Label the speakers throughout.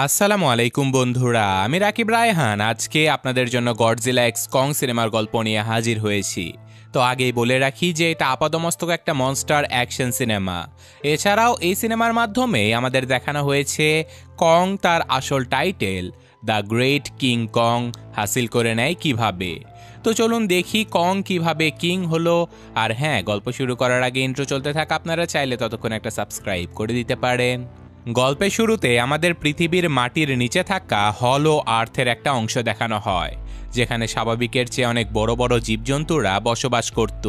Speaker 1: আসসালামু আলাইকুম বন্ধুরা, আমি রাকিব রায়হান আজকে আপনাদের জন্য গডজিলা এক্স কং সিনেমার গল্প নিয়ে হাজির হয়েছি। তো আগেই বলে রাখি যে এটা আপাতমস্তক একটা মনস্টার অ্যাকশন সিনেমা। এছাড়াও এই সিনেমার মাধ্যমে আমাদের দেখানো হয়েছে কং তার আসল title the great King Kong হাসিল করে নেয় কিভাবে। তো চলুন দেখি কং কিভাবে কিং হলো। আর হ্যাঁ, গল্প শুরু করার আগে ইন্ট্রো চলতে থাকা আপনারা চাইলে ততক্ষণ একটা সাবস্ক্রাইব করে দিতে পারেন। গল্পের শুরুতে আমাদের পৃথিবীর মাটির নিচে থাকা হলো আর্থের একটা অংশ দেখানো হয়, যেখানে স্বাভাবিকের চেয়ে অনেক বড় বড় জীবজন্তুরা বসবাস করত।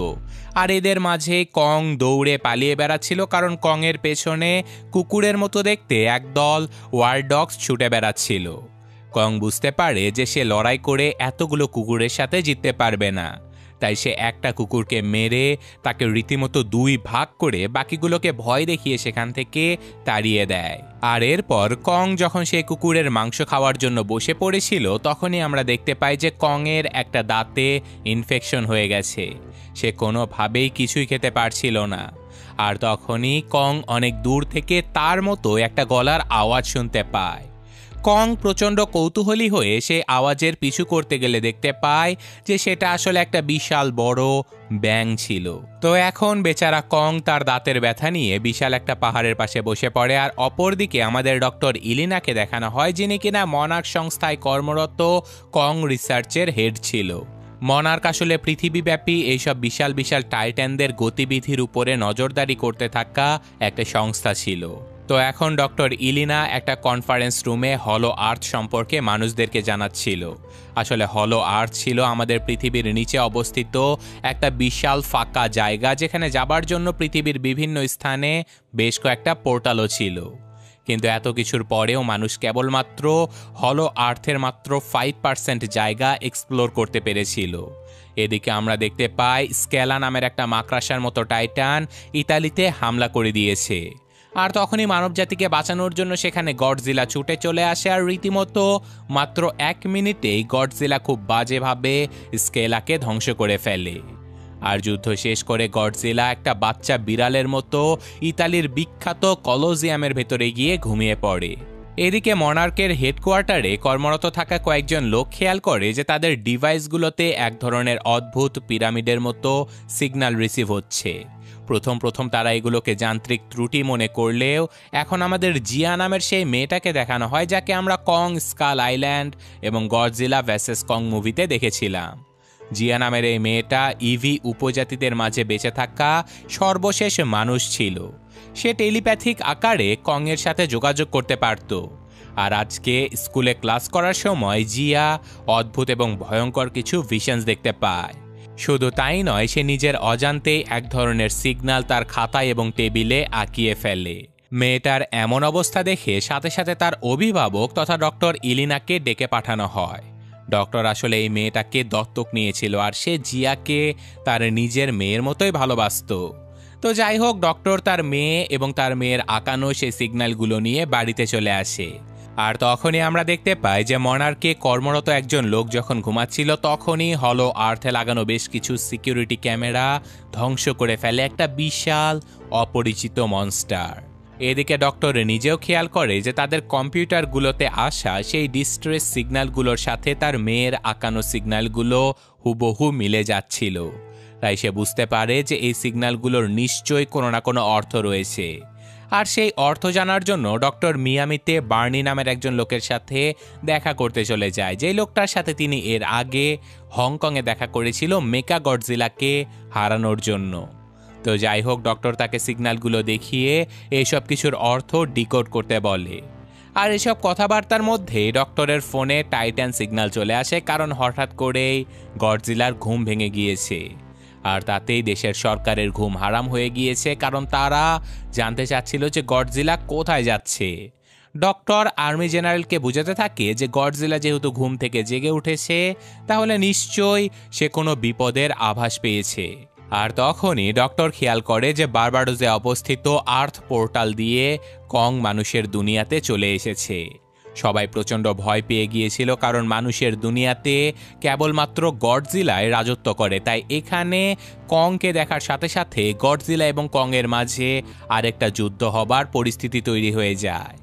Speaker 1: আর এদের মাঝে কং দৌড়ে পালিয়ে বেড়াচ্ছিল, কারণ কংয়ের পেছনে কুকুরের মতো দেখতে একদল ওয়ার ডগস ছুটে বেড়াচ্ছিল। কং বুঝতে পারে যে সে লড়াই করে এতগুলো কুকুরের সাথে জিততে পারবে না, তাই সে একটা কুকুরকে মেরে তাকে রীতিমতো দুই ভাগ করে বাকিগুলোকে ভয় দেখিয়ে সেখান থেকে তাড়িয়ে দেয়। আর এরপর কং যখন সেই কুকুরের মাংস খাওয়ার জন্য বসে পড়েছিল, তখনই আমরা দেখতে পাই যে কংয়ের একটা দাঁতে ইনফেকশন হয়ে গেছে। সে কোনোভাবেই কিছুই খেতে পারছিল না। আর তখনই কং অনেক দূর থেকে তার মতো একটা গলার আওয়াজ শুনতে পায়। কং প্রচণ্ড কৌতূহলী হয়ে সে আওয়াজের পিছু করতে গেলে দেখতে পায় যে সেটা আসলে একটা বিশাল বড় ব্যাঙ ছিল। তো এখন বেচারা কং তার দাঁতের ব্যথা নিয়ে বিশাল একটা পাহাড়ের পাশে বসে পড়ে। আর অপরদিকে আমাদের ডক্টর ইলিনাকে দেখানো হয়, যিনি কিনা মনার্ক সংস্থায় কর্মরত কং রিসার্চের হেড ছিল। মনার্ক আসলে পৃথিবীব্যাপী এইসব বিশাল বিশাল টাইটানদের গতিবিধির উপরে নজরদারি করতে থাকা একটা সংস্থা ছিল। তো এখন ডক্টর ইলিনা একটা কনফারেন্স রুমে হলো আর্থ সম্পর্কে মানুষদেরকে জানাচ্ছিল। আসলে হলো আর্থ ছিল আমাদের পৃথিবীর নিচে অবস্থিত একটা বিশাল ফাঁকা জায়গা, যেখানে যাবার জন্য পৃথিবীর বিভিন্ন স্থানে বেশ কয়েকটা পোর্টালও ছিল। কিন্তু এত কিছুর পরেও মানুষ কেবলমাত্র হলো আর্থের মাত্র 5% জায়গা এক্সপ্লোর করতে পেরেছিল। এদিকে আমরা দেখতে পাই স্কেলা নামের একটা মাকড়াসার মতো টাইটান ইতালিতে হামলা করে দিয়েছে। আর তখনই মানবজাতিকে বাঁচানোর জন্য সেখানে গডজিলা ছুটে চলে আসে। আর রীতিমতো মাত্র 1 মিনিটেই গডজিলা খুব বাজেভাবে স্কেলাকে ধ্বংস করে ফেলে। আর যুদ্ধ শেষ করে গডজিলা একটা বাচ্চা বিড়ালের মতো ইতালির বিখ্যাত কলোজিয়ামের ভেতরে গিয়ে ঘুমিয়ে পড়ে। এদিকে মনার্কের হেডকোয়ার্টারে কর্মরত থাকা কয়েকজন লোক খেয়াল করে যে তাদের ডিভাইসগুলোতে এক ধরনের অদ্ভুত পিরামিডের মতো সিগন্যাল রিসিভ হচ্ছে। প্রথম তারা এগুলোকে যান্ত্রিক ত্রুটি মনে করলেও এখন আমাদের জিয়া নামের সেই মেয়েটাকে দেখানো হয়, যাকে আমরা কং স্কাল আইল্যান্ড এবং গডজিলা ভার্সেস কং মুভিতে দেখেছিলাম। জিয়া নামের এই মেয়েটা ইভি উপজাতিদের মাঝে বেঁচে থাকা সর্বশেষ মানুষ ছিল। সে টেলিপ্যাথিক আকারে কংয়ের সাথে যোগাযোগ করতে পারত। আর আজকে স্কুলে ক্লাস করার সময় জিয়া অদ্ভুত এবং ভয়ঙ্কর কিছু ভিশনস দেখতে পায়। শুধু তাই নয়, সে নিজের অজান্তেই এক ধরনের সিগন্যাল তার খাতায় এবং টেবিলে আঁকিয়ে ফেলে। মেয়েটার এমন অবস্থা দেখে সাথে সাথে তার অভিভাবক তথা ডক্টর ইলিনাকে ডেকে পাঠানো হয়। ডক্টর আসলে এই মেয়েটাকে দত্তক নিয়েছিল, আর সে জিয়াকে তার নিজের মেয়ের মতোই ভালোবাসত। তো যাই হোক, ডক্টর তার মেয়ে এবং তার মেয়ের আঁকানো সেই সিগন্যালগুলো নিয়ে বাড়িতে চলে আসে। আর তখনই আমরা দেখতে পাই যে মনার্কে কর্মরত একজন লোক যখন ঘুমাচ্ছিল, তখনই হলো আর্থে লাগানো বেশ কিছু সিকিউরিটি ক্যামেরা ধ্বংস করে ফেলে একটা বিশাল অপরিচিত মনস্টার। এদিকে ডক্টর নিজেও খেয়াল করে যে তাদের কম্পিউটারগুলোতে আসা সেই ডিস্ট্রেস সিগন্যালগুলোর সাথে তার মেয়ের আঁকানো সিগন্যালগুলো হুবহু মিলে যাচ্ছিল। তাই সে বুঝতে পারে যে এই সিগন্যালগুলোর নিশ্চয়ই কোনো না কোনো অর্থ রয়েছে। আর সেই অর্থ জানার জন্য ডক্টর মিয়ামিতে বার্নি নামের একজন লোকের সাথে দেখা করতে চলে যায়, যেই লোকটার সাথে তিনি এর আগে হংকংয়ে দেখা করেছিল মেকা গডজিলাকে হারানোর জন্য। তো যাই হোক, ডক্টর তাকে সিগন্যালগুলো দেখিয়ে এইসব কিছুর অর্থ ডিকোড করতে বলে। আর এসব কথাবার্তার মধ্যে ডক্টরের ফোনে টাইটান সিগন্যাল চলে আসে, কারণ হঠাৎ করেই গডজিলার ঘুম ভেঙে গিয়েছে। আর তাতেই দেশের সরকারের ঘুম হারাম হয়ে গিয়েছে, কারণ তারা জানতে চাচ্ছিল যে গডজিলা কোথায় যাচ্ছে। ডক্টর আর্মি জেনারেলকে বুঝাতে থাকে যে গডজিলা যেহেতু ঘুম থেকে জেগে উঠেছে, তাহলে নিশ্চয়ই সে কোনো বিপদের আভাস পেয়েছে। আর তখনই ডক্টর খেয়াল করে যে বারবাডোসে অবস্থিত আর্থ পোর্টাল দিয়ে কং মানুষের দুনিয়াতে চলে এসেছে। সবাই প্রচণ্ড ভয় পেয়ে গিয়েছিল, কারণ মানুষের দুনিয়াতে কেবলমাত্র গডজিলায় রাজত্ব করে। তাই এখানে কংকে দেখার সাথে সাথে গডজিলা এবং কংয়ের মাঝে আরেকটা যুদ্ধ হবার পরিস্থিতি তৈরি হয়ে যায়।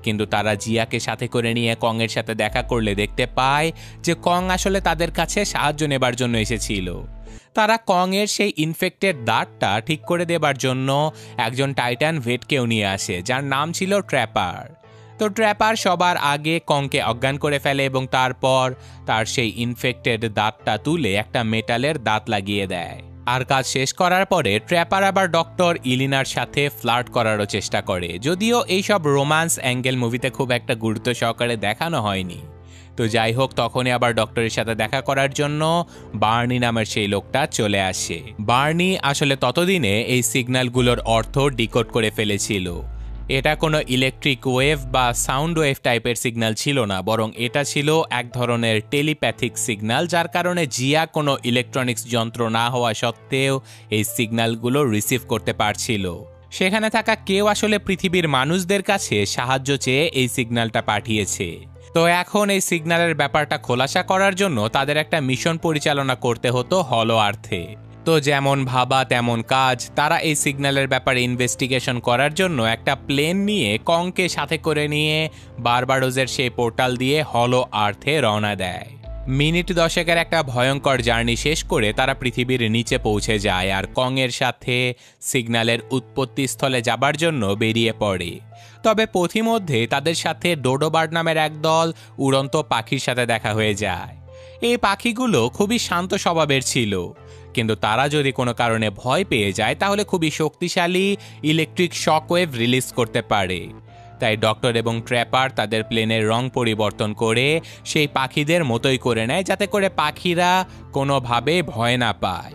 Speaker 1: কিন্তু তারা জিয়াকে সাথে করে নিয়ে কংয়ের সাথে দেখা করলে দেখতে পায় যে কং আসলে তাদের কাছে সাহায্য নেবার জন্য এসেছিল। তারা কংয়ের সেই ইনফেক্টেড দাঁতটা ঠিক করে দেবার জন্য একজন টাইটান ভেটকেও নিয়ে আসে, যার নাম ছিল ট্র্যাপার। তো ট্র্যাপার সবার আগে কংকে অজ্ঞান করে ফেলে এবং তারপর তার সেই ইনফেক্টেড দাঁতটা তুলে একটা মেটালের দাঁত লাগিয়ে দেয়। আর কাজ শেষ করার পরে ট্র্যাপার আবার ডক্টর ইলিনার সাথে ফ্লার্ট করারও চেষ্টা করে, যদিও এইসব রোম্যান্স অ্যাঙ্গেল মুভিতে খুব একটা গুরুত্ব সহকারে দেখানো হয়নি। তো যাই হোক, তখনই আবার ডক্টরের সাথে দেখা করার জন্য বার্নি নামের সেই লোকটা চলে আসে। বার্নি আসলে ততদিনে এই সিগন্যালগুলোর অর্থ ডিকোড করে ফেলেছিল। এটা কোনো ইলেকট্রিক ওয়েভ বা সাউন্ড ওয়েভ টাইপের সিগন্যাল ছিল না, বরং এটা ছিল এক ধরনের টেলিপ্যাথিক সিগন্যাল, যার কারণে জিয়া কোনো ইলেকট্রনিক্স যন্ত্র না হওয়া সত্ত্বেও এই সিগন্যালগুলো রিসিভ করতে পারছিল। সেখানে থাকা কেউ আসলে পৃথিবীর মানুষদের কাছে সাহায্য চেয়ে এই সিগন্যালটা পাঠিয়েছে। তো এখন এই সিগন্যালের ব্যাপারটা খোলাসা করার জন্য তাদের একটা মিশন পরিচালনা করতে হতো হলো আর্থে। তো যেমন ভাবা তেমন কাজ, তারা এই সিগন্যালের ব্যাপারে ইনভেস্টিগেশন করার জন্য একটা প্লেন নিয়ে কংকে সাথে করে নিয়ে বারবাডোসের সেই পোর্টাল দিয়ে হলো আর্থে রওনা দেয়। মিনিট 10 একটা ভয়ঙ্কর জার্নি শেষ করে তারা পৃথিবীর নিচে পৌঁছে যায় আর কংয়ের সাথে সিগন্যালের উৎপত্তিস্থলে যাবার জন্য বেরিয়ে পড়ে। তবে পথিমধ্যে তাদের সাথে ডোডোবার্ড নামের একদল উড়ন্ত পাখির সাথে দেখা হয়ে যায়। এই পাখিগুলো খুবই শান্ত স্বভাবের ছিল, কিন্তু তারা যদি কোনো কারণে ভয় পেয়ে যায় তাহলে খুবই শক্তিশালী ইলেকট্রিক শকওয়েভ রিলিজ করতে পারে। তাই ডক্টর এবং ট্র্যাপার তাদের প্লেনের রং পরিবর্তন করে সেই পাখিদের মতোই করে নেয়, যাতে করে পাখিরা কোনোভাবে ভয় না পায়।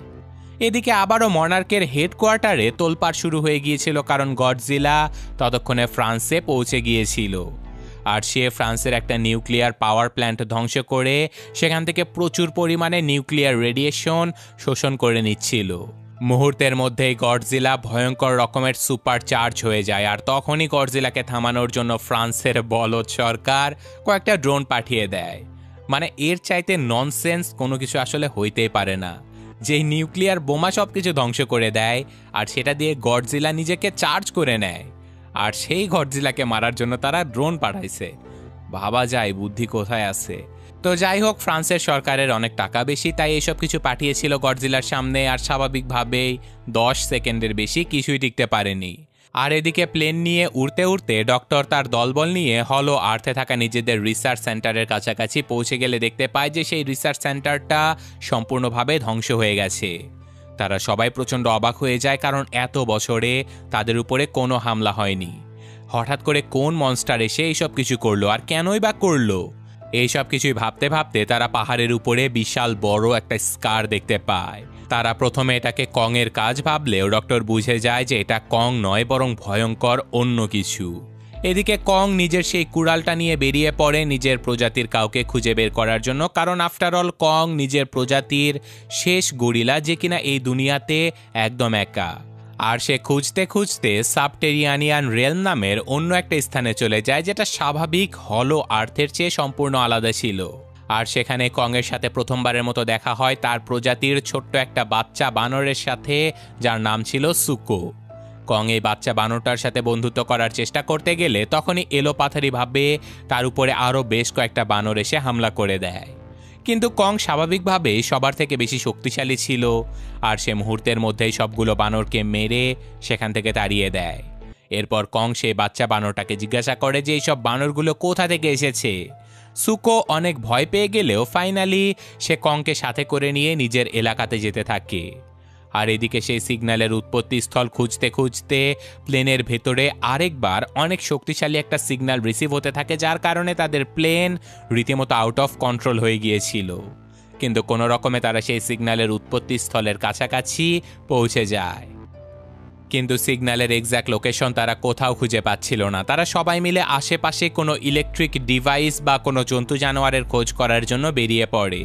Speaker 1: এদিকে আবারও মনার্কের হেডকোয়ার্টারে তোলপাড় শুরু হয়ে গিয়েছিল, কারণ গডজিলা ততক্ষণে ফ্রান্সে পৌঁছে গিয়েছিল। আর সে ফ্রান্সের একটা নিউক্লিয়ার পাওয়ার প্ল্যান্ট ধ্বংস করে সেখান থেকে প্রচুর পরিমাণে নিউক্লিয়ার রেডিয়েশন শোষণ করে নিচ্ছিল। মুহূর্তের মধ্যেই গডজিলা ভয়ঙ্কর রকমের সুপার চার্জ হয়ে যায়, আর তখনই গডজিলাকে থামানোর জন্য ফ্রান্সের বলদ সরকার কয়েকটা ড্রোন পাঠিয়ে দেয়। মানে এর চাইতে ননসেন্স কোনো কিছু আসলে হইতেই পারে না। যেই নিউক্লিয়ার বোমা সব কিছু ধ্বংস করে দেয় আর সেটা দিয়ে গডজিলা নিজেকে চার্জ করে নেয়, আর সেই গডজিলাকে মারার জন্য তারা ড্রোন পাঠাইছে। ভাবা যায় বুদ্ধি কোথায় আছে। তো যাই হোক, ফ্রান্সের সরকারের অনেক টাকা বেশি, তাই এইসব কিছু পাঠিয়েছিল গডজিলার সামনে, আর স্বাভাবিকভাবেই 10 সেকেন্ডের বেশি কিছুই টিকতে পারেনি। আর এদিকে প্লেন নিয়ে উড়তে উড়তে ডক্টর তার দলবল নিয়ে হলো আর্থে থাকা নিজেদের রিসার্চ সেন্টারের কাছাকাছি পৌঁছে গেলে দেখতে পায় যে সেই রিসার্চ সেন্টারটা সম্পূর্ণভাবে ধ্বংস হয়ে গেছে। তারা সবাই প্রচণ্ড অবাক হয়ে যায়, কারণ এত বছরে তাদের উপরে কোনো হামলা হয়নি। হঠাৎ করে কোন মনস্টার এসে এইসব কিছু করলো, আর কেনই বা করলো? এইসব কিছুই ভাবতে ভাবতে তারা পাহাড়ের উপরে বিশাল বড় একটা স্কার দেখতে পায়। তারা প্রথমে এটাকে কংয়ের কাজ ভাবলেও ডক্টর বুঝে যায় যে এটা কং নয়, বরং ভয়ঙ্কর অন্য কিছু। এদিকে কং নিজের সেই কুড়ালটা নিয়ে বেরিয়ে পড়ে নিজের প্রজাতির কাউকে খুঁজে বের করার জন্য, কারণ আফটার অল কং নিজের প্রজাতির শেষ গরিলা, যে কিনা এই দুনিয়াতে একদম একা। আর সে খুঁজতে খুঁজতে সাবটেরিয়ানিয়ান রেলম নামের অন্য একটা স্থানে চলে যায়, যেটা স্বাভাবিক হলো আর্থের চেয়ে সম্পূর্ণ আলাদা ছিল। আর সেখানে কংয়ের সাথে প্রথমবারের মতো দেখা হয় তার প্রজাতির ছোট্ট একটা বাচ্চা বানরের সাথে, যার নাম ছিল সুকো। কং এই বাচ্চা বানরটার সাথে বন্ধুত্ব করার চেষ্টা করতে গেলে তখনই এলোপাথারিভাবে তার উপরে আরও বেশ কয়েকটা বানর এসে হামলা করে দেয়। কিন্তু কং স্বাভাবিকভাবেই সবার থেকে বেশি শক্তিশালী ছিল, আর সে মুহূর্তের মধ্যেই সবগুলো বানরকে মেরে সেখান থেকে তাড়িয়ে দেয়। এরপর কং সেই বাচ্চা বানরটাকে জিজ্ঞাসা করে যে এইসব বানরগুলো কোথা থেকে এসেছে। সুকো অনেক ভয় পেয়ে গেলেও ফাইনালি সে কংকে সাথে করে নিয়ে নিজের এলাকাতে যেতে থাকে। আর এদিকে সেই সিগন্যালের উৎপত্তিস্থল খুঁজতে খুঁজতে প্লেনের ভেতরে আরেকবার অনেক শক্তিশালী একটা সিগন্যাল রিসিভ হতে থাকে, যার কারণে তাদের প্লেন রীতিমতো আউট অফ কন্ট্রোল হয়ে গিয়েছিল। কিন্তু কোনো রকমে তারা সেই সিগন্যালের উৎপত্তিস্থলের কাছাকাছি পৌঁছে যায়। কিন্তু সিগন্যালের এক্স্যাক্ট লোকেশন তারা কোথাও খুঁজে পাচ্ছিল না। তারা সবাই মিলে আশেপাশে কোনো ইলেকট্রিক ডিভাইস বা কোনো জন্তু জানোয়ারের খোঁজ করার জন্য বেরিয়ে পড়ে।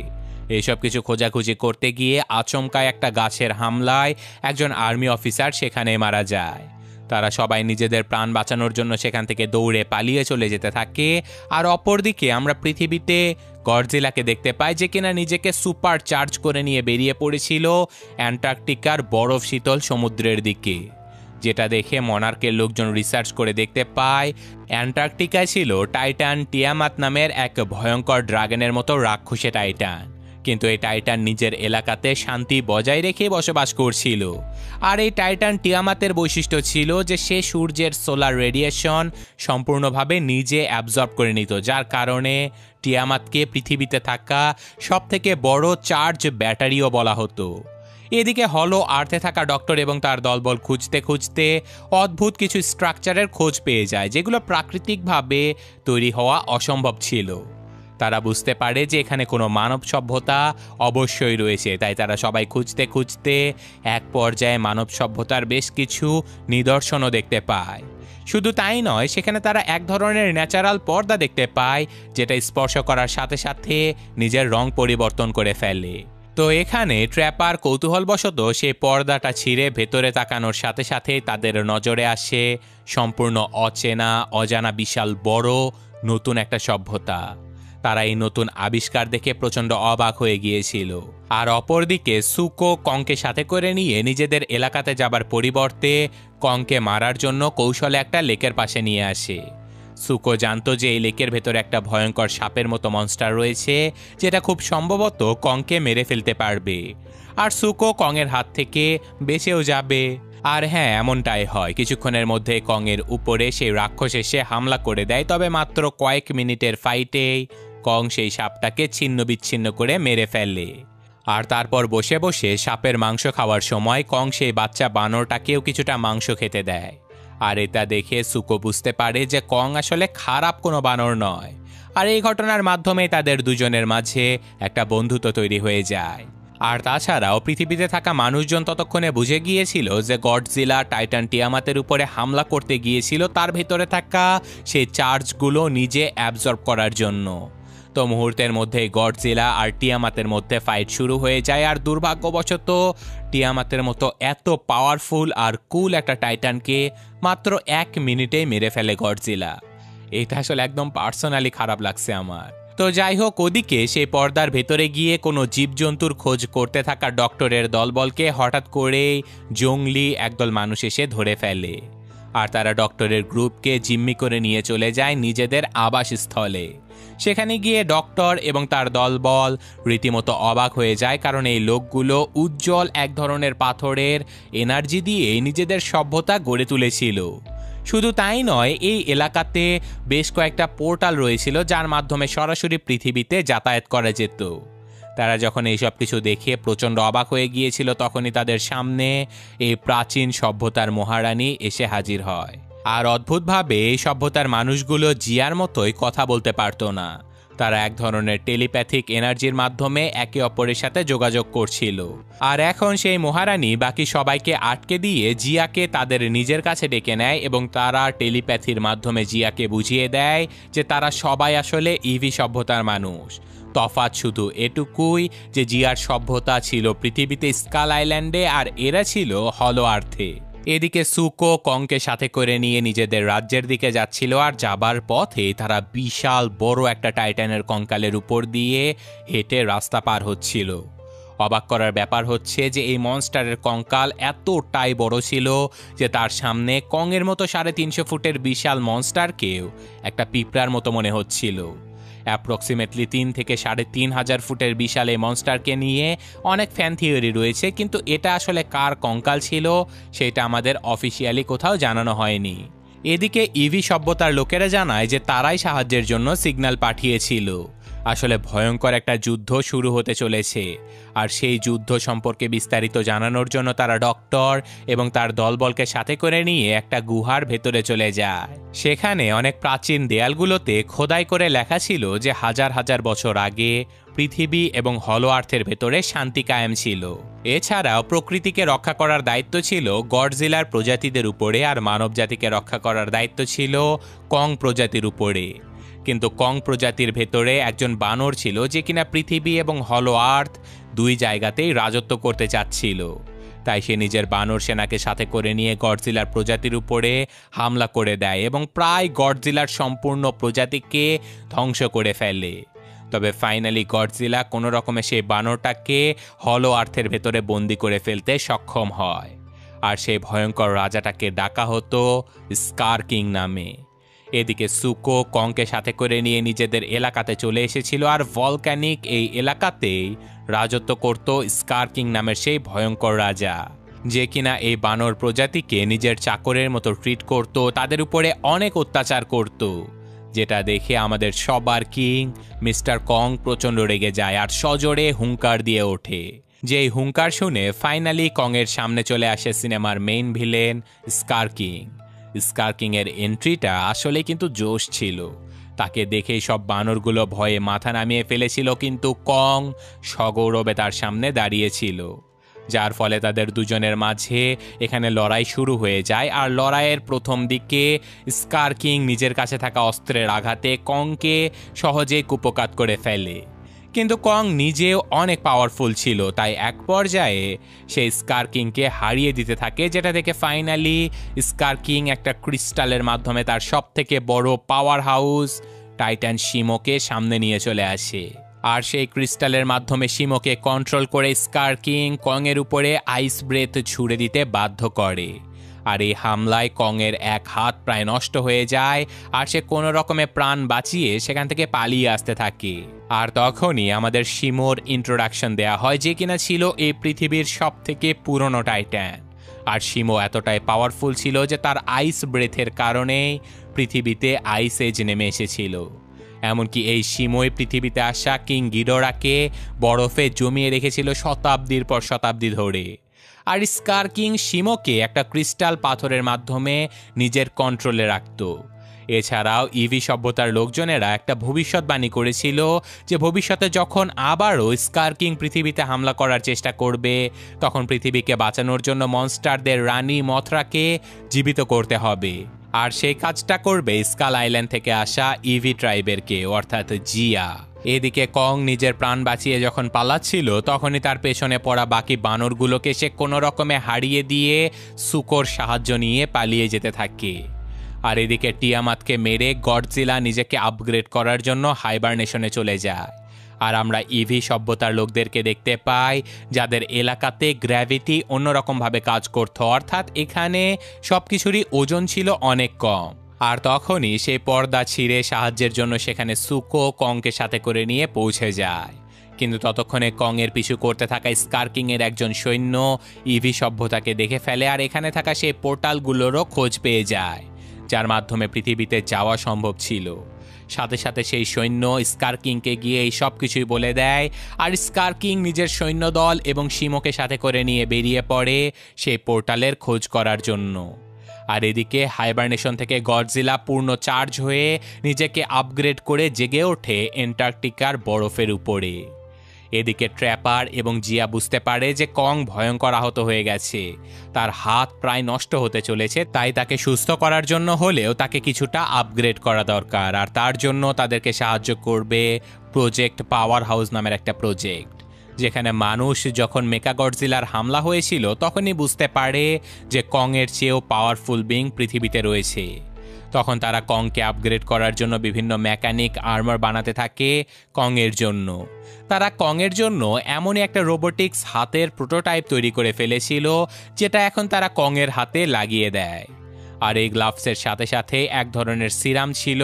Speaker 1: এইসব কিছু খোঁজাখুঁজি করতে গিয়ে আচমকায় একটা গাছের হামলায় একজন আর্মি অফিসার সেখানে মারা যায়। তারা সবাই নিজেদের প্রাণ বাঁচানোর জন্য সেখান থেকে দৌড়ে পালিয়ে চলে যেতে থাকে। আর অপরদিকে আমরা পৃথিবীতে গডজিলাকে দেখতে পাই, যে কিনা নিজেকে সুপার চার্জ করে নিয়ে বেরিয়ে পড়েছিল অ্যান্টার্কটিকার বরফ শীতল সমুদ্রের দিকে, যেটা দেখে মনার্কের লোকজন রিসার্চ করে দেখতে পায় অ্যান্টার্কটিকায় ছিল টাইটান টিয়ামাত নামের এক ভয়ঙ্কর ড্রাগনের মতো রাক্ষসে টাইটান। কিন্তু এই টাইটান নিজের এলাকাতে শান্তি বজায় রেখে বসবাস করছিল। আর এই টাইটান টিয়ামাতের বৈশিষ্ট্য ছিল যে সে সূর্যের সোলার রেডিয়েশন সম্পূর্ণভাবে নিজে অ্যাবজর্ব করে নিত, যার কারণে টিয়ামাতকে পৃথিবীতে থাকা সবথেকে বড় চার্জ ব্যাটারিও বলা হতো। এদিকে হলো আর্থে থাকা ডক্টর এবং তার দলবল খুঁজতে খুঁজতে অদ্ভুত কিছু স্ট্রাকচারের খোঁজ পেয়ে যায়, যেগুলো প্রাকৃতিকভাবে তৈরি হওয়া অসম্ভব ছিল। তারা বুঝতে পারে যে এখানে কোনো মানব সভ্যতা অবশ্যই রয়েছে, তাই তারা সবাই খুঁজতে খুঁজতে এক পর্যায়ে মানব সভ্যতার বেশ কিছু নিদর্শনও দেখতে পায়। শুধু তাই নয়, সেখানে তারা এক ধরনের ন্যাচারাল পর্দা দেখতে পায়, যেটা স্পর্শ করার সাথে সাথে নিজের রং পরিবর্তন করে ফেলে। তো এখানে ট্র্যাপার কৌতূহলবশত সেই পর্দাটা ছিঁড়ে ভেতরে তাকানোর সাথে সাথে তাদের নজরে আসে সম্পূর্ণ অচেনা অজানা বিশাল বড় নতুন একটা সভ্যতা। তারা এই নতুন আবিষ্কার দেখে প্রচণ্ড অবাক হয়ে গিয়েছিল। আর অপরদিকে সুকো কংকে সাথে করে নিয়ে নিজেদের এলাকাতে যাবার পরিবর্তে কংকে মারার জন্য কৌশলে একটা লেকের পাশে নিয়ে আসে। সুকো জানতো যে এই লেকের ভেতরে একটা ভয়ঙ্কর সাপের মতো মনস্টার রয়েছে, যেটা খুব সম্ভবত কংকে মেরে ফেলতে পারবে। আর সুকো কংয়ের হাত থেকে বেঁচেও যাবে। আর হ্যাঁ, এমনটাই হয়। কিছুক্ষণের মধ্যে কংয়ের উপরে সেই রাক্ষস এসে হামলা করে দেয়, তবে মাত্র কয়েক মিনিটের ফাইটেই কং সেই সাপটাকে ছিন্ন বিচ্ছিন্ন করে মেরে ফেলে। আর তারপর বসে বসে সাপের মাংস খাওয়ার সময় কং সেই বাচ্চা বানরটাকেও কিছুটা মাংস খেতে দেয়। আর এটা দেখে সুকো বুঝতে পারে যে কং আসলে খারাপ কোনো বানর নয়। আর এই ঘটনার মাধ্যমে তাদের দুজনের মাঝে একটা বন্ধুত্ব তৈরি হয়ে যায়। আর তাছাড়াও পৃথিবীতে থাকা মানুষজন ততক্ষণে বুঝে গিয়েছিল যে গডজিলা টাইটান টিয়ামাতের উপরে হামলা করতে গিয়েছিল তার ভেতরে থাকা সেই চার্জগুলো নিজে অ্যাবজর্ব করার জন্য। তো মুহূর্তের মধ্যে গডজিলা আর টিয়ামাতের মধ্যে ফাইট শুরু হয়ে যায়। আর দুর্ভাগ্যবশত টিয়ামাতের মতো এত পাওয়ারফুল আর কুল একটা টাইটানকে মাত্র 1 মিনিটেই মেরে ফেলে গডজিলা। এটা আসলে একদম পার্সোনালি খারাপ লাগছে আমার। তো যাই হোক, ওদিকে সেই পর্দার ভেতরে গিয়ে কোনো জীবজন্তুর খোঁজ করতে থাকা ডক্টরের দলবলকে হঠাৎ করেই জঙ্গলি একদল মানুষ এসে ধরে ফেলে। আর তারা ডক্টরের গ্রুপকে জিম্মি করে নিয়ে চলে যায় নিজেদের আবাসস্থলে। সেখানে গিয়ে ডক্টর এবং তার দলবল রীতিমতো অবাক হয়ে যায়, কারণ এই লোকগুলো উজ্জ্বল এক ধরনের পাথরের এনার্জি দিয়ে নিজেদের সভ্যতা গড়ে তুলেছিল। শুধু তাই নয়, এই এলাকাতে বেশ কয়েকটা পোর্টাল রয়েছিল যার মাধ্যমে সরাসরি পৃথিবীতে যাতায়াত করা যেত। তারা যখন এইসব কিছু দেখে প্রচণ্ড অবাক হয়ে গিয়েছিল, তখনই তাদের সামনে এই প্রাচীন সভ্যতার মহারানী এসে হাজির হয়। আর অদ্ভুতভাবে এই সভ্যতার মানুষগুলো জিয়ার মতোই কথা বলতে পারতো না। তারা এক ধরনের টেলিপ্যাথিক এনার্জির মাধ্যমে একে অপরের সাথে যোগাযোগ করছিল। আর এখন সেই মহারানী বাকি সবাইকে আটকে দিয়ে জিয়াকে তাদের নিজের কাছে ডেকে নেয় এবং তারা টেলিপ্যাথির মাধ্যমে জিয়াকে বুঝিয়ে দেয় যে তারা সবাই আসলে ইভি সভ্যতার মানুষ। তফাৎ শুধু এটুকুই যে জিয়ার সভ্যতা ছিল পৃথিবীতে স্কাল আইল্যান্ডে আর এরা ছিল হলো আর্থে। এদিকে সুকো কংকে সাথে করে নিয়ে নিজেদের রাজ্যের দিকে যাচ্ছিল। আর যাবার পথে তারা বিশাল বড় একটা টাইটানের কঙ্কালের উপর দিয়ে হেঁটে রাস্তা পার হচ্ছিল। অবাক করার ব্যাপার হচ্ছে যে এই মনস্টারের কঙ্কাল এতটাই বড় ছিল যে তার সামনে কংয়ের মতো 350 ফুটের বিশাল মনস্টারকেও একটা পিঁপড়ার মতো মনে হচ্ছিল। অ্যাপ্রক্সিমেটলি 3 থেকে 3,500 ফুটের বিশাল এই মনস্টারকে নিয়ে অনেক ফ্যান থিওরি রয়েছে, কিন্তু এটা আসলে কার কঙ্কাল ছিল সেটা আমাদের অফিসিয়ালি কোথাও জানানো হয়নি। এদিকে ইভি সভ্যতার লোকেরা জানায় যে তারাই সাহায্যের জন্য সিগন্যাল পাঠিয়েছিল। আসলে ভয়ঙ্কর একটা যুদ্ধ শুরু হতে চলেছে। আর সেই যুদ্ধ সম্পর্কে বিস্তারিত জানানোর জন্য তারা ডক্টর এবং তার দলবলকে সাথে করে নিয়ে একটা গুহার ভেতরে চলে যায়। সেখানে অনেক প্রাচীন দেয়ালগুলোতে খোদাই করে লেখা ছিল যে হাজার হাজার বছর আগে পৃথিবী এবং হলো আর্থের ভেতরে শান্তি কায়েম ছিল। এছাড়াও প্রকৃতিকে রক্ষা করার দায়িত্ব ছিল গডজিলার প্রজাতিদের উপরে, আর মানব জাতিকে রক্ষা করার দায়িত্ব ছিল কং প্রজাতির উপরে। কিন্তু কং প্রজাতির ভেতরে একজন বানর ছিল যে কিনা পৃথিবী এবং হলো আর্থ দুই জায়গাতেই রাজত্ব করতে চাচ্ছিল। তাই সে নিজের বানর সেনাকে সাথে করে নিয়ে গডজিলার প্রজাতির উপরে হামলা করে দেয় এবং প্রায় গডজিলার সম্পূর্ণ প্রজাতিকে ধ্বংস করে ফেলে। তবে ফাইনালি গডজিলা কোনো রকমে সেই বানরটাকে হলো আর্থের ভেতরে বন্দি করে ফেলতে সক্ষম হয়। আর সেই ভয়ঙ্কর রাজাটাকে ডাকা হতো স্কার কিং নামে। এদিকে সুকো কংকে সাথে করে নিয়ে নিজেদের এলাকাতে চলে এসেছিল, আর ভলক্যানিক এই এলাকাতেই রাজত্ব করত স্কার কিং নামের সেই ভয়ঙ্কর রাজা, যে কিনা এই বানর প্রজাতিকে নিজের চাকরের মতো ট্রিট করত, তাদের উপরে অনেক অত্যাচার করত, যেটা দেখে আমাদের সবার কিং মিস্টার কং প্রচণ্ড রেগে যায় আর সজোরে হুঙ্কার দিয়ে ওঠে। যেই হুঙ্কার শুনে ফাইনালি কংয়ের সামনে চলে আসে সিনেমার মেইন ভিলেন স্কার কিং। স্কার কিং এর এন্ট্রিটা আসলে কিন্তু জোশ ছিল। তাকে দেখেই সব বানরগুলো ভয়ে মাথা নামিয়ে ফেলেছিল, কিন্তু কং সগৌরবে তার সামনে দাঁড়িয়েছিল, যার ফলে তাদের দুজনের মাঝে এখানে লড়াই শুরু হয়ে যায়। আর লড়াইয়ের প্রথম দিকে স্কার কিং নিজের কাছে থাকা অস্ত্রের আঘাতে কংকে সহজেই কুপকাত করে ফেলে, কিন্তু কং নিজেও অনেক পাওয়ারফুল ছিল, তাই এক পর্যায়ে সে স্কার কিংকে হারিয়ে দিতে থাকে, যেটা থেকে ফাইনালি স্কার কিং একটা ক্রিস্টালের মাধ্যমে তার সব থেকে বড় পাওয়ার হাউস টাইটান শিমোকে সামনে নিয়ে চলে আসে। আর সেই ক্রিস্টালের মাধ্যমে শিমোকে কন্ট্রোল করে স্কার কিং কংয়ের উপরে আইস ব্রেথ ছুড়ে দিতে বাধ্য করে। আর এই হামলায় কংয়ের এক হাত প্রায় নষ্ট হয়ে যায়, আর সে কোনো রকমে প্রাণ বাঁচিয়ে সেখান থেকে পালিয়ে আসতে থাকে। আর তখনই আমাদের শিমোর ইন্ট্রোডাকশন দেয়া হয়, যে কিনা ছিল এই পৃথিবীর সব থেকে পুরনো টাইটান। আর শিমো এতটাই পাওয়ারফুল ছিল যে তার আইস ব্রেথের কারণেই পৃথিবীতে আইস এজ নেমে এসেছিল। এমনকি এই শিমোই পৃথিবীতে আসা কিং গিডোরাকে বরফে জমিয়ে রেখেছিল শতাব্দীর পর শতাব্দী ধরে। আর স্কার কিং শিমোকে একটা ক্রিস্টাল পাথরের মাধ্যমে নিজের কন্ট্রোলে রাখত। এছাড়াও ইভি সভ্যতার লোকজনেরা একটা ভবিষ্যৎবাণী করেছিল যে ভবিষ্যতে যখন আবারও স্কার কিং পৃথিবীতে হামলা করার চেষ্টা করবে, তখন পৃথিবীকে বাঁচানোর জন্য মনস্টারদের রানী মথরাকে জীবিত করতে হবে। আর সেই কাজটা করবে স্কাল আইল্যান্ড থেকে আসা ইভি ট্রাইবের কেউ, অর্থাৎ জিয়া। এদিকে কং নিজের প্রাণ বাঁচিয়ে যখন পালাচ্ছিল, তখনই তার পেছনে পড়া বাকি বানরগুলোকে সে কোনো রকমে হারিয়ে দিয়ে সুকোর সাহায্য নিয়ে পালিয়ে যেতে থাকে। আর এদিকে টিয়ামাতকে মেরে গডজিলা নিজেকে আপগ্রেড করার জন্য হাইবারনেশনে চলে যায়। আর আমরা ইভি সভ্যতার লোকদেরকে দেখতে পাই, যাদের এলাকাতে গ্র্যাভিটি অন্যরকমভাবে কাজ করত, অর্থাৎ এখানে সব কিছুরই ওজন ছিল অনেক কম। আর তখনই সেই পর্দা ছিঁড়ে সাহায্যের জন্য সেখানে সুকো কংকে সাথে করে নিয়ে পৌঁছে যায়। কিন্তু ততক্ষণে কংয়ের পিছু করতে থাকা স্কার কিং এর একজন সৈন্য ইভি সভ্যতাকে দেখে ফেলে, আর এখানে থাকা সেই পোর্টালগুলোরও খোঁজ পেয়ে যায়, যার মাধ্যমে পৃথিবীতে যাওয়া সম্ভব ছিল। সাথে সাথে সেই সৈন্য স্কার কিংকে গিয়ে এই সব কিছুই বলে দেয়, আর স্কার কিং নিজের সৈন্যদল এবং শিমোকে সাথে করে নিয়ে বেরিয়ে পড়ে সেই পোর্টালের খোঁজ করার জন্য। আর এদিকে হাইবারনেশন থেকে গডজিলা পূর্ণ চার্জ হয়ে নিজেকে আপগ্রেড করে জেগে ওঠে অ্যান্টার্কটিকার বরফের উপরে। এদিকে ট্র্যাপার এবং জিয়া বুঝতে পারে যে কং ভয়ঙ্কর আহত হয়ে গেছে, তার হাত প্রায় নষ্ট হতে চলেছে, তাই তাকে সুস্থ করার জন্য হলেও তাকে কিছুটা আপগ্রেড করা দরকার। আর তার জন্য তাদেরকে সাহায্য করবে প্রজেক্ট পাওয়ার হাউস নামের একটা প্রজেক্ট, যেখানে মানুষ যখন মেকা গডজিলার হামলা হয়েছিল তখনই বুঝতে পারে যে কংয়ের চেয়েও পাওয়ারফুল বিং পৃথিবীতে রয়েছে। তখন তারা কংকে আপগ্রেড করার জন্য বিভিন্ন মেকানিক আর্মার বানাতে থাকে কংয়ের জন্য। তারা কংয়ের জন্য এমনই একটা রোবোটিক্স হাতের প্রোটোটাইপ তৈরি করে ফেলেছিল, যেটা এখন তারা কংয়ের হাতে লাগিয়ে দেয়। আর এই গ্লাভসের সাথে সাথে এক ধরনের সিরাম ছিল,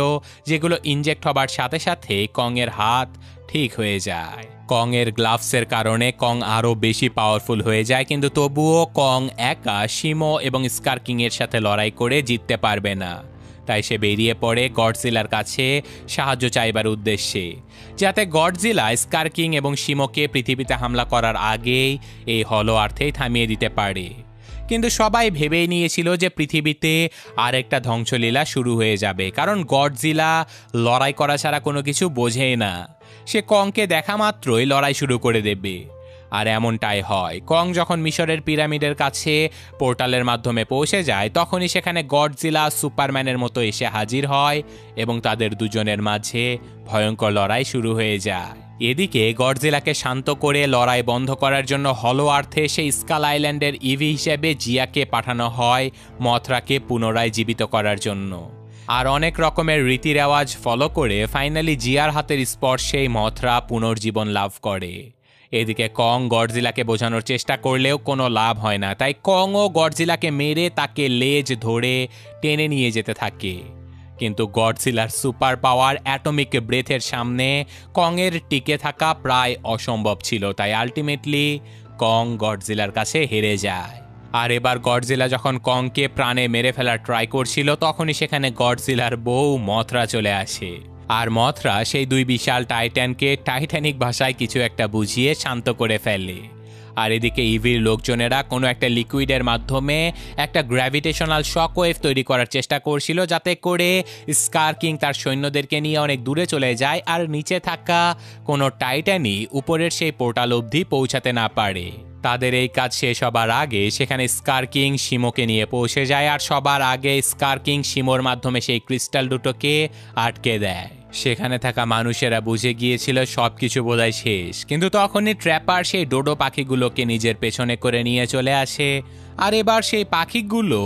Speaker 1: যেগুলো ইনজেক্ট হবার সাথে সাথে কংয়ের হাত ঠিক হয়ে যায়। কং এর গ্লাভসের কারণে কং আরও বেশি পাওয়ারফুল হয়ে যায়, কিন্তু তবুও কং একা শিমো এবং স্কার কিং এর সাথে লড়াই করে জিততে পারবে না। তাই সে বেরিয়ে পড়ে গডজিলার কাছে সাহায্য চাইবার উদ্দেশ্যে, যাতে গডজিলা স্কার কিং এবং শিমোকে পৃথিবীতে হামলা করার আগেই এই হলো আর্থেই থামিয়ে দিতে পারে। কিন্তু সবাই ভেবেই নিয়েছিল যে পৃথিবীতে আরেকটা ধ্বংসলীলা শুরু হয়ে যাবে, কারণ গডজিলা লড়াই করা ছাড়া কোনো কিছু বোঝেই না। সে কংকে দেখা মাত্রই লড়াই শুরু করে দেবে। আর এমনটাই হয়। কং যখন মিশরের পিরামিডের কাছে পোর্টালের মাধ্যমে পৌঁছে যায়, তখনই সেখানে গডজিলা সুপারম্যানের মতো এসে হাজির হয় এবং তাদের দুজনের মাঝে ভয়ঙ্কর লড়াই শুরু হয়ে যায়। এদিকে গডজিলাকে শান্ত করে লড়াই বন্ধ করার জন্য হলো আর্থে সেই স্কাল আইল্যান্ডের ইভি হিসেবে জিয়াকে পাঠানো হয় মথরাকে পুনরায় জীবিত করার জন্য। আর অনেক রকমের রীতি রেওয়াজ ফলো করে ফাইনালি জিয়ার হাতের স্পর্শেই মথরা পুনর্জীবন লাভ করে। এদিকে কং গডজিলাকে বোঝানোর চেষ্টা করলেও কোনো লাভ হয় না, তাই কংও গডজিলাকে মেরে তাকে লেজ ধরে টেনে নিয়ে যেতে থাকে। কিন্তু গডজিলার সুপার পাওয়ার অ্যাটমিক ব্রেথের সামনে কংয়ের টিকে থাকা প্রায় অসম্ভব ছিল, তাই আলটিমেটলি কং গডজিলার কাছে হেরে যায়। আর এবার গডজিলা যখন কংকে প্রাণে মেরে ফেলার ট্রাই করছিল, তখনই সেখানে গডজিলার বউ মথরা চলে আসে। আর মথরা সেই দুই বিশাল টাইটানকে টাইটানিক ভাষায় কিছু একটা বুঝিয়ে শান্ত করে ফেলে। আর এদিকে ইভির লোকজনেরা কোনো একটা লিকুইডের মাধ্যমে একটা গ্র্যাভিটেশনাল শকওয়েভ তৈরি করার চেষ্টা করছিল, যাতে করে স্কার কিং তার সৈন্যদেরকে নিয়ে অনেক দূরে চলে যায় আর নিচে থাকা কোনো টাইটানই উপরের সেই পোর্টাল অবধি পৌঁছাতে না পারে। তাদের এই কাজ শেষ হবার আগে সেখানে স্কার কিং শিমোকে নিয়ে পৌঁছে যায়, আর সবার আগে স্কার কিং শিমোর মাধ্যমে সেই ক্রিস্টাল দুটোকে আটকে দেয়। সেখানে থাকা মানুষেরা বুঝে গিয়েছিল সবকিছু বোধহয় শেষ, কিন্তু তখনই ট্র্যাপার সেই ডোডো পাখিগুলোকে নিজের পেছনে করে নিয়ে চলে আসে। আর এবার সেই পাখিগুলো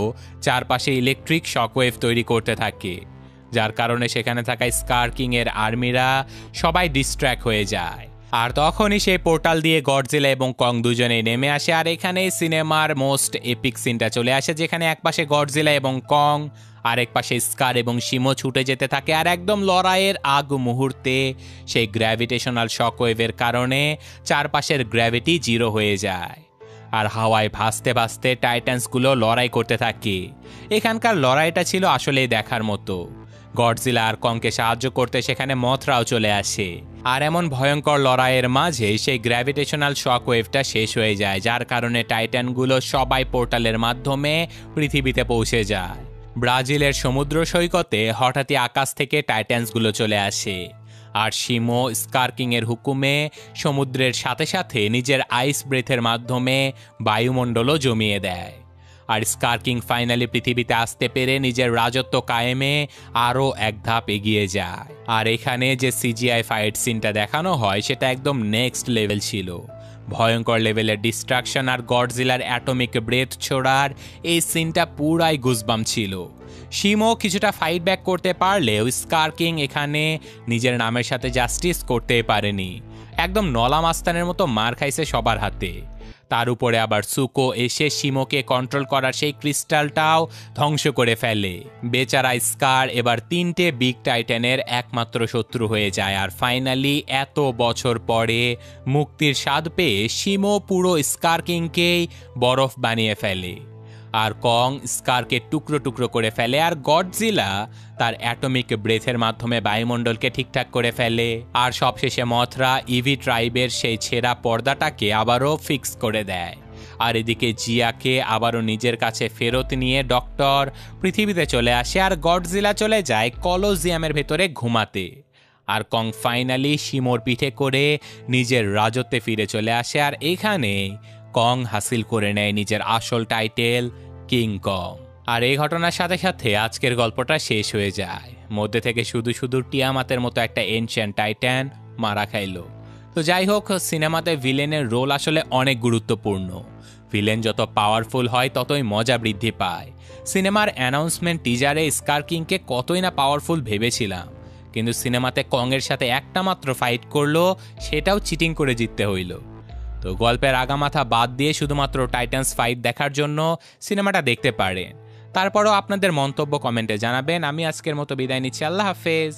Speaker 1: চারপাশে ইলেকট্রিক শকওয়েভ তৈরি করতে থাকে, যার কারণে সেখানে থাকা স্কার কিং এর আর্মিরা সবাই ডিস্ট্র্যাক্ট হয়ে যায়। আর তখনই সেই পোর্টাল দিয়ে গডজিলা এবং কং দুজনেই নেমে আসে। আর এখানে সিনেমার মোস্ট এপিক সিনটা চলে আসে, যেখানে একপাশে গডজিলা এবং কং, আরেক পাশে স্কার এবং শিমো ছুটে যেতে থাকে। আর একদম লড়াইয়ের আগ মুহূর্তে সেই গ্র্যাভিটেশনাল শকওয়েভের কারণে চারপাশের গ্র্যাভিটি জিরো হয়ে যায়, আর হাওয়ায় ভাসতে ভাসতে টাইটান্সগুলো লড়াই করতে থাকে। এখানকার লড়াইটা ছিল আসলেই দেখার মতো। গডজিলা আর কংকে সাহায্য করতে সেখানে মথরাও চলে আসে। আর এমন ভয়ঙ্কর লড়াইয়ের মাঝে সেই গ্র্যাভিটেশনাল শকওয়েভটা শেষ হয়ে যায়, যার কারণে টাইটানগুলো সবাই পোর্টালের মাধ্যমে পৃথিবীতে পৌঁছে যায়। ব্রাজিলের সমুদ্র সৈকতে হঠাৎই আকাশ থেকে টাইটান্সগুলো চলে আসে, আর শিমো স্কার কিং এর হুকুমে সমুদ্রের সাথে সাথে নিজের আইস ব্রেথের মাধ্যমে বায়ুমণ্ডলও জমিয়ে দেয়। আর স্কার কিং ফাইনালি পৃথিবীতে আসতে পেরে নিজের রাজত্ব কায়েমে আরও এক ধাপ এগিয়ে যায়। আর এখানে যে সিজিআই ফাইট সিনটা দেখানো হয় সেটা একদম নেক্সট লেভেল ছিল। ভয়ঙ্কর লেভেলের ডিস্ট্রাকশন আর গডজিলার অ্যাটমিক ব্রেথ ছোড়ার এই সিনটা পুরাই গুজবাম ছিল। শিমো কিছুটা ফাইট ব্যাক করতে পারলেও স্কার কিং এখানে নিজের নামের সাথে জাস্টিস করতে পারেনি। একদম নলা মাস্তানের মতো মার খাইছে সবার হাতে। তার উপরে আবার সুকো এসে শিমোকে কন্ট্রোল করার সেই ক্রিস্টালটাও ধ্বংস করে ফেলে। বেচারা স্কার এবার তিনটে বিগ টাইটানের একমাত্র শত্রু হয়ে যায়। আর ফাইনালি এত বছর পরে মুক্তির স্বাদ পেয়ে শিমো পুরো স্কার কিংকেই বরফ বানিয়ে ফেলে, আর কং স্কারকে টুকরো টুকরো করে ফেলে। আর গডজিলা তার অ্যাটমিক ব্রেথের মাধ্যমে বায়ুমণ্ডলকে ঠিকঠাক করে ফেলে। আর সবশেষে মথরা ইভি ট্রাইবের সেই ছেঁড়া পর্দাটাকে আবারও ফিক্স করে দেয়। আর এদিকে জিয়াকে আবারও নিজের কাছে ফেরত নিয়ে ডক্টর পৃথিবীতে চলে আসে, আর গডজিলা চলে যায় কলোজিয়ামের ভেতরে ঘুমাতে। আর কং ফাইনালি শিমোর পিঠে করে নিজের রাজত্বে ফিরে চলে আসে। আর এখানে কং হাসিল করে নেয় নিজের আসল টাইটেল কিং কং। আর এই ঘটনার সাথে সাথে আজকের গল্পটা শেষ হয়ে যায়। মধ্যে থেকে শুধু শুধু টিয়ামাতের মতো একটা এনশিয়েন্ট টাইটান মারা খাইল। তো যাই হোক, সিনেমাতে ভিলেনের রোল আসলে অনেক গুরুত্বপূর্ণ। ভিলেন যত পাওয়ারফুল হয় ততই মজা বৃদ্ধি পায়। সিনেমার অ্যানাউন্সমেন্ট টিজারে স্কার কিংকে কতই না পাওয়ারফুল ভেবেছিলাম, কিন্তু সিনেমাতে কংয়ের সাথে একটা মাত্র ফাইট করলো, সেটাও চিটিং করে জিততে হইল। তো গল্পের আগামাথা বাদ দিয়ে শুধুমাত্র টাইটান্স ফাইট দেখার জন্য সিনেমাটা দেখতে পারেন। তারপরও আপনাদের মন্তব্য কমেন্টে জানাবেন। আমি আজকের মতো বিদায় নিচ্ছি। আল্লাহ হাফেজ।